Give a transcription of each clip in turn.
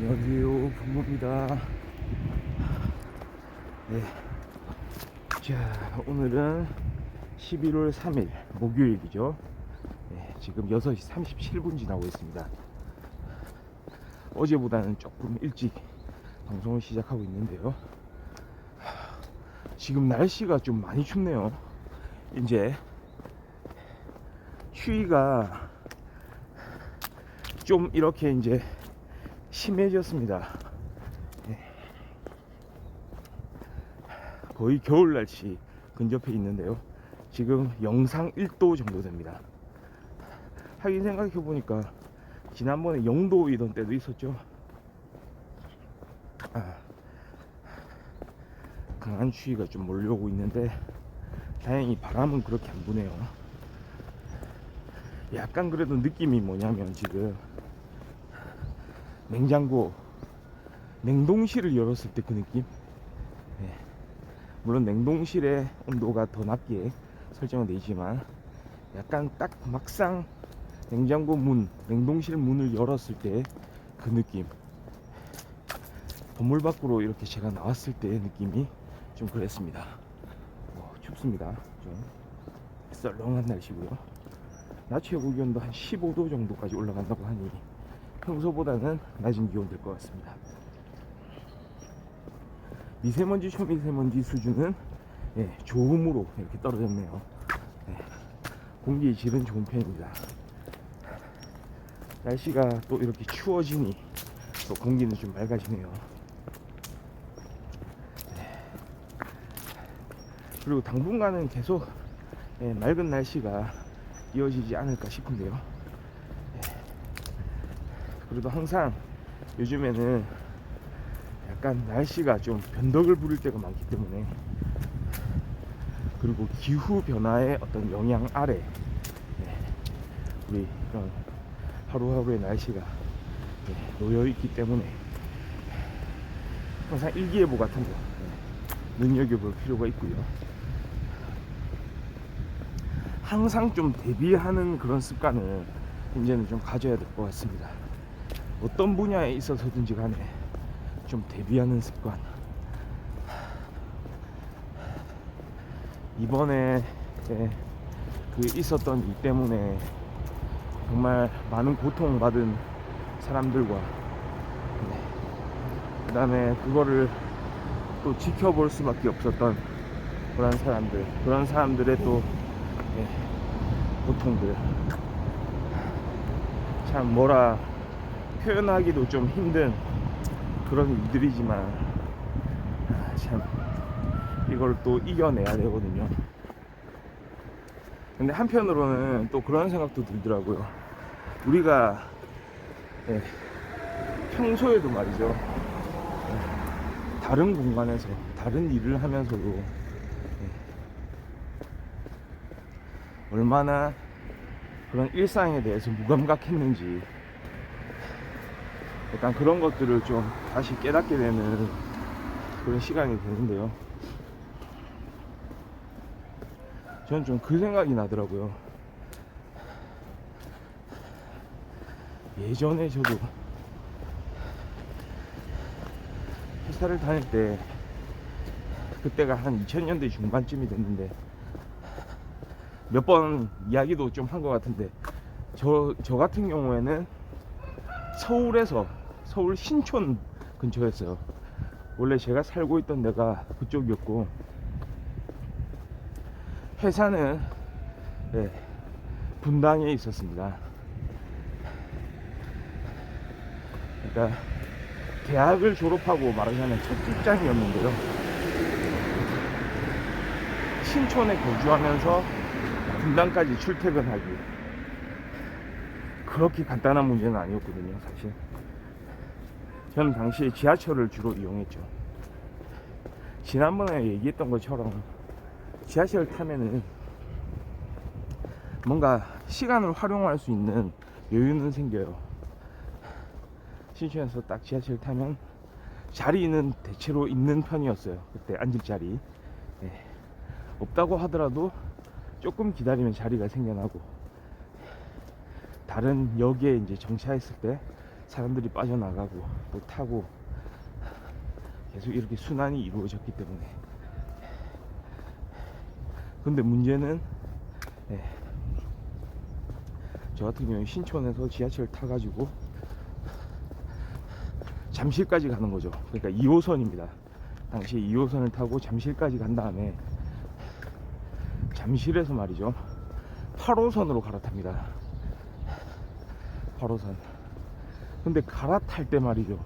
안녕하세요, 부모입니다. 네. 자, 오늘은 11월 3일 목요일이죠. 네, 지금 6시 37분 지나고 있습니다. 어제보다는 조금 일찍 방송을 시작하고 있는데요. 지금 날씨가 좀 많이 춥네요. 이제 추위가 좀 이렇게 이제 심해졌습니다. 거의 겨울 날씨 근접해 있는데요. 지금 영상 1도 정도 됩니다. 하긴 생각해 보니까 지난번에 0도이던 때도 있었죠. 강한 추위가 좀 몰려오고 있는데 다행히 바람은 그렇게 안 부네요. 약간 그래도 느낌이 뭐냐면 지금 냉동실을 열었을 때 그 느낌. 물론 냉동실의 온도가 더 낮게 설정은 되지만 약간 딱 막상 냉동실 문을 열었을 때 그 느낌, 건물 밖으로 이렇게 제가 나왔을 때의 느낌이 좀 그랬습니다. 춥습니다. 좀 썰렁한 날씨고요. 낮 최고 기온도 한 15도 정도까지 올라간다고 하니 평소보다는 낮은 기온 될 것 같습니다. 미세먼지, 초미세먼지 수준은 좋음으로 이렇게 떨어졌네요. 공기의 질은 좋은 편입니다. 날씨가 또 이렇게 추워지니 또 공기는 좀 맑아지네요. 그리고 당분간은 계속 맑은 날씨가 이어지지 않을까 싶은데요. 그래도 항상 요즘에는 약간 날씨가 좀 변덕을 부릴 때가 많기 때문에, 그리고 기후 변화의 어떤 영향 아래 우리 이런 하루하루의 날씨가 놓여 있기 때문에 항상 일기예보 같은 거 눈여겨볼 필요가 있고요. 항상 좀 대비하는 그런 습관을 이제는 좀 가져야 될 것 같습니다. 어떤 분야에 있어서든지 간에 좀 대비하는 습관. 이번에 그 있었던 일 때문에 정말 많은 고통받은 사람들과 그 다음에 그거를 또 지켜볼 수밖에 없었던 그런 사람들의 또 고통들, 참 뭐라 표현하기도 좀 힘든 그런 일들이지만 참 이걸 또 이겨내야 되거든요. 근데 한편으로는 또 그런 생각도 들더라고요. 우리가 평소에도 말이죠, 다른 공간에서 다른 일을 하면서도 얼마나 그런 일상에 대해서 무감각했는지, 약간 그런 것들을 좀 다시 깨닫게 되는 그런 시간이 되는데요. 저는 좀 그 생각이 나더라고요. 예전에 저도 회사를 다닐 때, 그때가 한 2000년대 중반쯤이 됐는데 몇 번 이야기도 좀 한 것 같은데, 저 같은 경우에는 서울 신촌 근처였어요. 원래 제가 살고 있던 데가 그쪽이었고, 회사는 분당에 있었습니다. 그러니까 대학을 졸업하고 말하자면 첫 직장이었는데요. 신촌에 거주하면서 분당까지 출퇴근하기, 그렇게 간단한 문제는 아니었거든요. 사실 저는 당시에 지하철을 주로 이용했죠. 지난번에 얘기했던 것처럼 지하철 타면은 뭔가 시간을 활용할 수 있는 여유는 생겨요. 신촌에서 딱 지하철 타면 자리는 대체로 있는 편이었어요. 그때 앉을 자리 없다고 하더라도 조금 기다리면 자리가 생겨나고, 다른 역에 이제 정차했을 때 사람들이 빠져나가고 또 타고 계속 이렇게 순환이 이루어졌기 때문에. 근데 문제는 저 같은 경우에 신촌에서 지하철 타가지고 잠실까지 가는 거죠. 그러니까 2호선입니다. 당시에 2호선을 타고 잠실까지 간 다음에 잠실에서 말이죠 8호선으로 갈아탑니다. 8호선. 근데 갈아탈 때 말이죠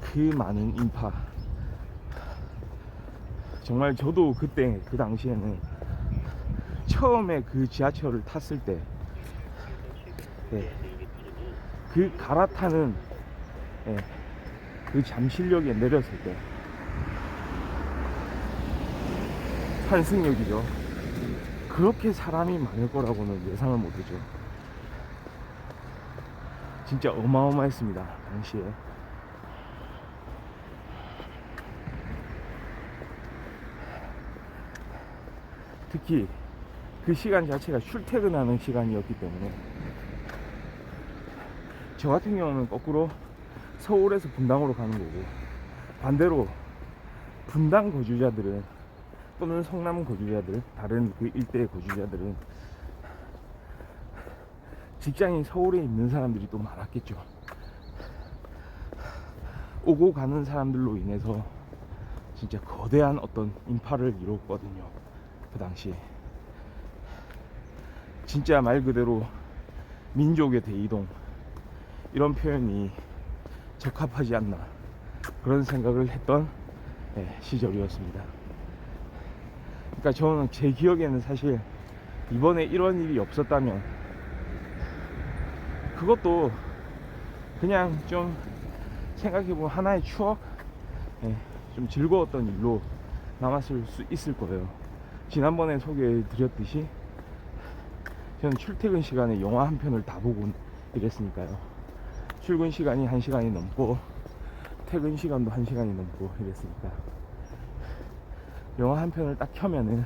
그 많은 인파, 정말 저도 그때 그 당시에는 처음에 그 지하철을 탔을 때 그 갈아타는 그 잠실역에 내렸을 때 환승역이죠. 그렇게 사람이 많을 거라고는 예상을 못했죠. 진짜 어마어마했습니다 당시에. 특히 그 시간 자체가 출퇴근하는 시간이었기 때문에. 저 같은 경우는 거꾸로 서울에서 분당으로 가는 거고, 반대로 분당 거주자들은 또는 성남 거주자들, 다른 그 일대의 거주자들은 직장이 서울에 있는 사람들이 또 많았겠죠. 오고 가는 사람들로 인해서 진짜 거대한 어떤 인파를 이뤘거든요 그 당시에. 진짜 말 그대로 민족의 대이동, 이런 표현이 적합하지 않나, 그런 생각을 했던 시절이었습니다. 그러니까 저는 제 기억에는 사실 이번에 이런 일이 없었다면 그것도 그냥 좀 생각해보면 하나의 추억, 좀 즐거웠던 일로 남았을 수 있을 거예요. 지난번에 소개해드렸듯이 저는 출퇴근 시간에 영화 한 편을 다 보고 이랬으니까요. 출근 시간이 1시간이 넘고 퇴근 시간도 1시간이 넘고 이랬으니까 영화 한 편을 딱 켜면은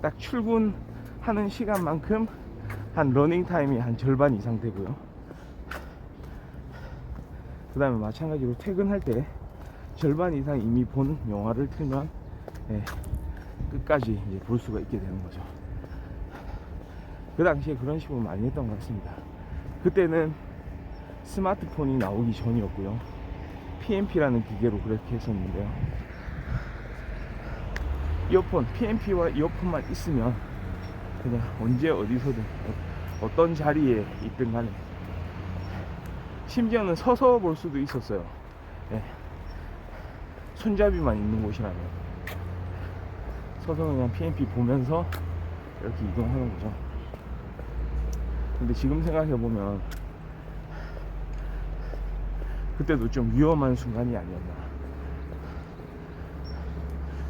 딱 출근하는 시간만큼 한 러닝 타임이 한 절반 이상 되고요. 그 다음에 마찬가지로 퇴근할 때 절반 이상 이미 본 영화를 틀면 끝까지 이제 볼 수가 있게 되는 거죠. 그 당시에 그런 식으로 많이 했던 것 같습니다. 그때는 스마트폰이 나오기 전이었고요. PMP라는 기계로 그렇게 했었는데요. 이어폰, PMP와 이어폰만 있으면 그냥 언제 어디서든 어떤 자리에 있든 간에, 심지어는 서서 볼 수도 있었어요. 손잡이만 있는 곳이라면 서서 그냥 PMP 보면서 이렇게 이동하는 거죠. 근데 지금 생각해보면 그때도 좀 위험한 순간이 아니었나.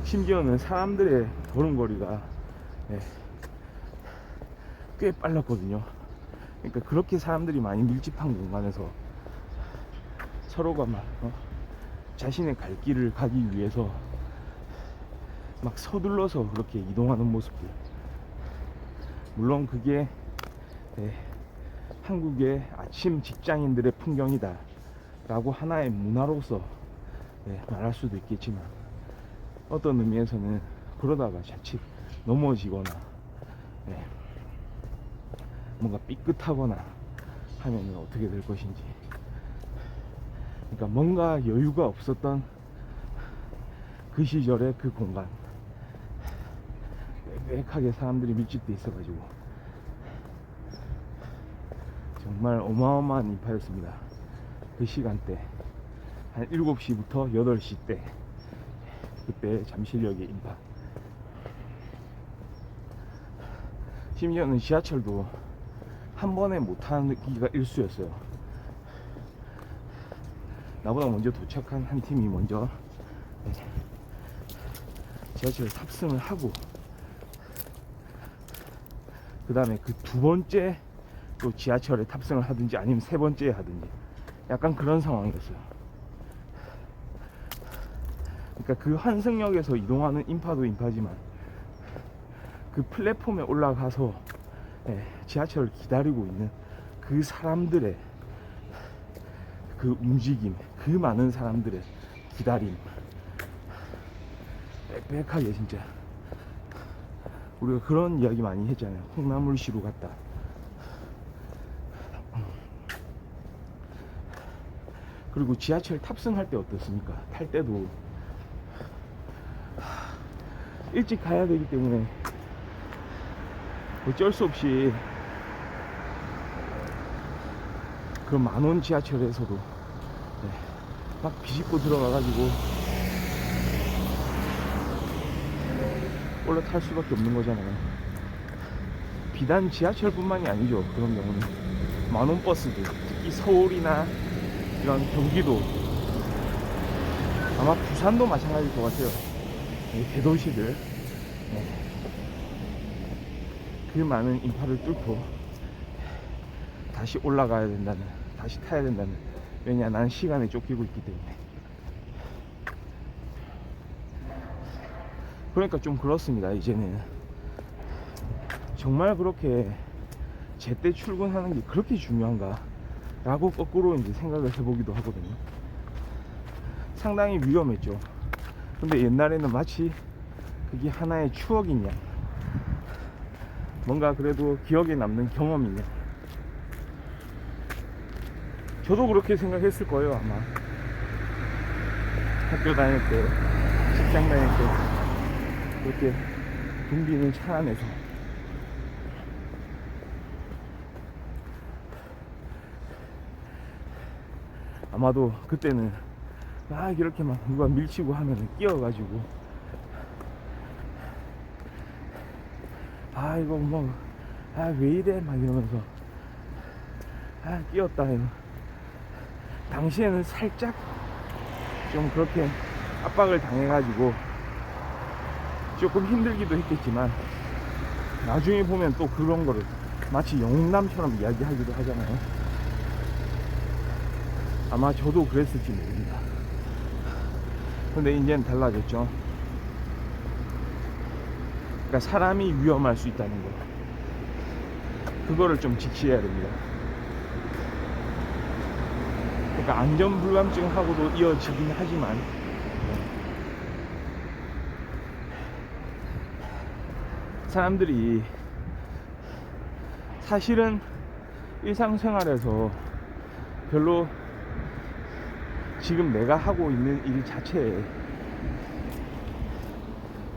심지어는 사람들의 걸음걸이가 꽤 빨랐거든요. 그러니까 그렇게 사람들이 많이 밀집한 공간에서 서로가 막 자신의 갈 길을 가기 위해서 막 서둘러서 그렇게 이동하는 모습들, 물론 그게 한국의 아침 직장인들의 풍경이다 라고 하나의 문화로서 말할 수도 있겠지만, 어떤 의미에서는 그러다가 자칫 넘어지거나 뭔가 삐끗하거나 하면 어떻게 될 것인지. 그러니까 뭔가 여유가 없었던 그 시절의 그 공간, 빽빽하게 사람들이 밀집돼 있어가지고 정말 어마어마한 인파였습니다. 그 시간대 한 7시부터 8시 때, 그때 잠실역의 인파. 심지어는 지하철도 한 번에 못 타기가 일쑤였어요. 나보다 먼저 도착한 한 팀이 먼저 지하철에 탑승을 하고, 그 다음에 그 두 번째 또 지하철에 탑승을 하든지 아니면 세 번째에 하든지 약간 그런 상황이었어요. 그러니까 그 환승역에서 이동하는 인파도 인파지만 그 플랫폼에 올라가서 지하철을 기다리고 있는 그 사람들의 그 움직임, 그 많은 사람들의 기다림, 빽빽하게 진짜 우리가 그런 이야기 많이 했잖아요. 콩나물시루 같다. 그리고 지하철 탑승할 때 어떻습니까? 탈 때도 일찍 가야 되기 때문에 어쩔 수 없이 그 만원 지하철에서도 막 비집고 들어가가지고 올라탈 수밖에 없는 거잖아요. 비단 지하철뿐만이 아니죠. 그런 경우는 만원 버스들, 특히 서울이나 이런 경기도, 아마 부산도 마찬가지일 것 같아요. 대도시들 그 많은 인파를 뚫고 다시 올라가야 된다는, 다시 타야 된다는, 왜냐 나는 시간에 쫓기고 있기 때문에. 그러니까 좀 그렇습니다. 이제는 정말 그렇게 제때 출근하는 게 그렇게 중요한가 라고 거꾸로 이제 생각을 해보기도 하거든요. 상당히 위험했죠. 근데 옛날에는 마치 그게 하나의 추억인 양, 뭔가 그래도 기억에 남는 경험인 양, 저도 그렇게 생각했을 거예요. 아마 학교 다닐 때, 직장 다닐 때 그렇게 붐비는 차 안에서 아마도 그때는 막 이렇게 막 누가 밀치고 하면은 끼어가지고 아 이거 뭐 아 왜 이래 막 이러면서 아 끼었다 이거. 당시에는 살짝 좀 그렇게 압박을 당해가지고 조금 힘들기도 했겠지만 나중에 보면 또 그런 거를 마치 영웅남처럼 이야기하기도 하잖아요. 아마 저도 그랬을지 모릅니다. 근데 이제는 달라졌죠. 그러니까 사람이 위험할 수 있다는 거, 그거를 좀 직시해야 됩니다. 그러니까 안전불감증하고도 이어지긴 하지만 사람들이 사실은 일상생활에서 별로 지금 내가 하고 있는 일 자체에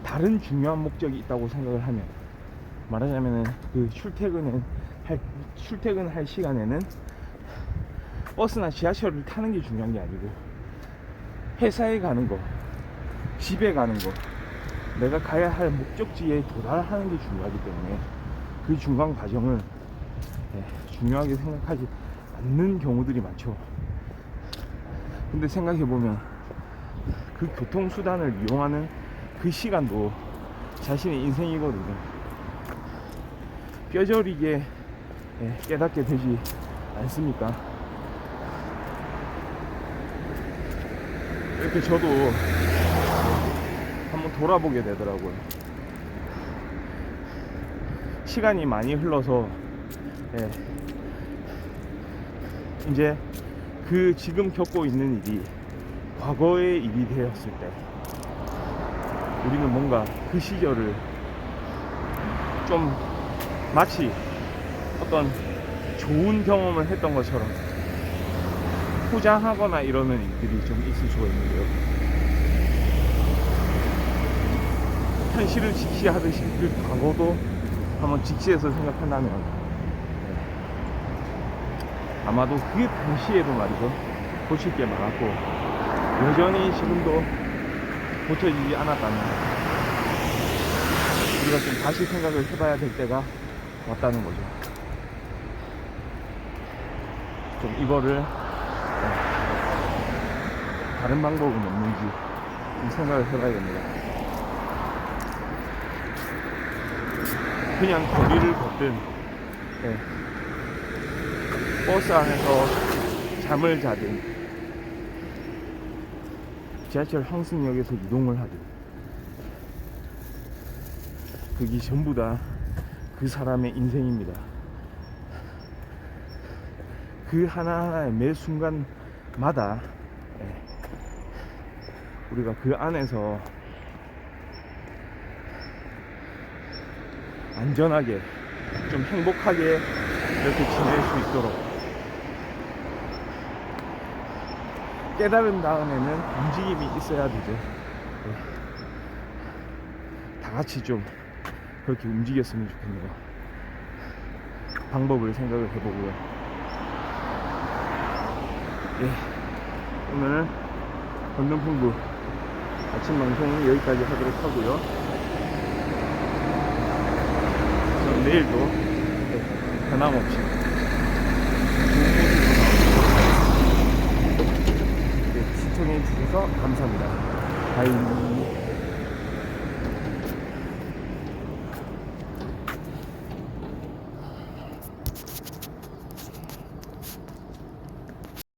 다른 중요한 목적이 있다고 생각을 하면, 말하자면은 그 출퇴근할 시간에는 버스나 지하철을 타는 게 중요한 게 아니고 회사에 가는 거, 집에 가는 거, 내가 가야 할 목적지에 도달하는 게 중요하기 때문에 그 중간 과정을 중요하게 생각하지 않는 경우들이 많죠. 근데 생각해보면 그 교통수단을 이용하는 그 시간도 자신의 인생이거든요. 뼈저리게 깨닫게 되지 않습니까? 이렇게 저도 한번 돌아보게 되더라고요. 시간이 많이 흘러서 이제 그 지금 겪고 있는 일이 과거의 일이 되었을 때 우리는 뭔가 그 시절을 좀 마치 어떤 좋은 경험을 했던 것처럼 포장하거나 이러는 일들이 좀 있을 수가 있는데요. 현실을 직시하듯이 그 과거도 한번 직시해서 생각한다면 아마도 그 당시에도 말이죠, 고칠 게 많았고 여전히 지금도 고쳐지지 않았다면 우리가 좀 다시 생각을 해봐야 될 때가 왔다는 거죠. 좀 이거를 다른 방법은 없는지 좀 생각을 해봐야 됩니다. 그냥 거리를 걷든 버스 안에서 잠을 자든 지하철 항승역에서 이동을 하든 그게 전부 다 그 그 사람의 인생입니다. 그 하나하나의 매 순간마다 우리가 그 안에서 안전하게 좀 행복하게 이렇게 지낼 수 있도록 깨달은 다음에는 움직임이 있어야 되죠. 다 같이 좀 그렇게 움직였으면 좋겠네요. 방법을 생각을 해보고요. 오늘 건동풍구 아침 방송은 여기까지 하도록 하고요. 저는 내일도 변함없이 좋은 모습으로 나오도록 하겠습니다. 시청해 주셔서 감사합니다. 바이.